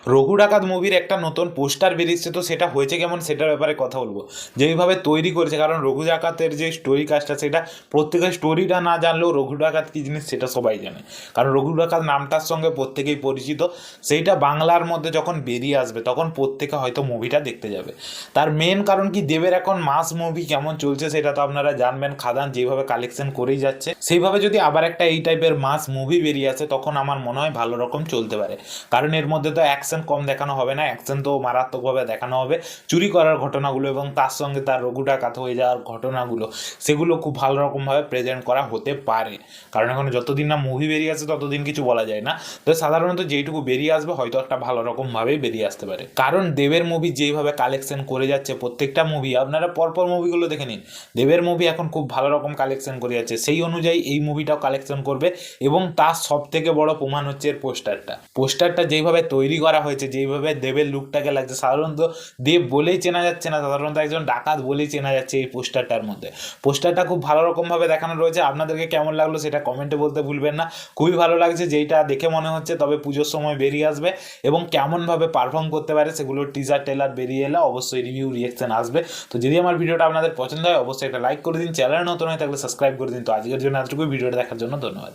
রঘু ডাকাত মুভির একটা নতুন পোস্টার বেরিয়েছে, তো সেটা হয়েছে কেমন সেটার ব্যাপারে কথা বলবো। যেইভাবে তৈরি করেছে, কারণ রঘু ডাকাতের যে স্টোরি কাজটা সেটা প্রত্যেকের স্টোরিটা না জানলেও রঘু ডাকাত কী জিনিস সেটা সবাই জানে, কারণ রঘু ডাকাত নামটার সঙ্গে প্রত্যেকেই পরিচিত। সেইটা বাংলার মধ্যে যখন বেরিয়ে আসবে তখন প্রত্যেকে হয়তো মুভিটা দেখতে যাবে। তার মেন কারণ কি, দেবের এখন মাস মুভি কেমন চলছে সেটা তো আপনারা জানবেন। খাদান যেভাবে কালেকশন করেই যাচ্ছে, সেইভাবে যদি আবার একটা এই টাইপের মাস মুভি বেরিয়ে আসে তখন আমার মনে হয় ভালো রকম চলতে পারে। কারণ এর মধ্যে তো অ্যাকশন কম দেখানো হবে না, অ্যাকশন তো মারাত্মকভাবে দেখানো হবে। চুরি করার ঘটনাগুলো এবং তার সঙ্গে তার রঘু ডাকাত হয়ে যাওয়ার ঘটনাগুলো, সেগুলো খুব ভালো রকমভাবে প্রেজেন্ট করা হতে পারে। কারণ এখন যতদিন না মুভি বেরিয়ে আসে ততদিন কিছু বলা যায় না। তো সাধারণত যেইটুকু বেরিয়ে আসবে হয়তো একটা ভালো রকমভাবেই বেরিয়ে আসতে পারে। কারণ দেবের মুভি যেইভাবে কালেকশন করে যাচ্ছে, প্রত্যেকটা মুভি আপনারা পরপর মুভিগুলো দেখে নিন, দেবের মুভি এখন খুব ভালো রকম কালেকশন করে যাচ্ছে। সেই অনুযায়ী এই মুভিটাও কালেকশন করবে এবং তার সব থেকে বড় প্রমাণ হচ্ছে এর পোস্টারটা যেইভাবে তৈরি করা হয়েছে, যেইভাবে দেবের লুকটাকে লাগছে, সাধারণত দেব বলেই চেনা যাচ্ছে না, সাধারণত একজন ডাকাত বলেই চেনা যাচ্ছে এই পোস্টারটার মধ্যে। পোস্টারটা খুব ভালো রকমভাবে দেখানো রয়েছে। আপনাদেরকে কেমন লাগলো সেটা কমেন্টে বলতে ভুলবেন না। খুবই ভালো লাগছে যেইটা দেখে মনে হচ্ছে, তবে পুজোর সময় বেরিয়ে আসবে এবং কেমনভাবে পারফর্ম করতে পারে সেগুলোর টিজার টেলার বেরিয়ে এলে অবশ্যই রিভিউ রিয়েকশন আসবে। তো যদি আমার ভিডিওটা আপনাদের পছন্দ হয় অবশ্যই একটা লাইক করে দিন, চ্যানেল নতুন হয়ে থাকলে সাবস্ক্রাইব করে দিন। তো আজকের জন্য এতটুকুই, ভিডিওটা দেখার জন্য ধন্যবাদ।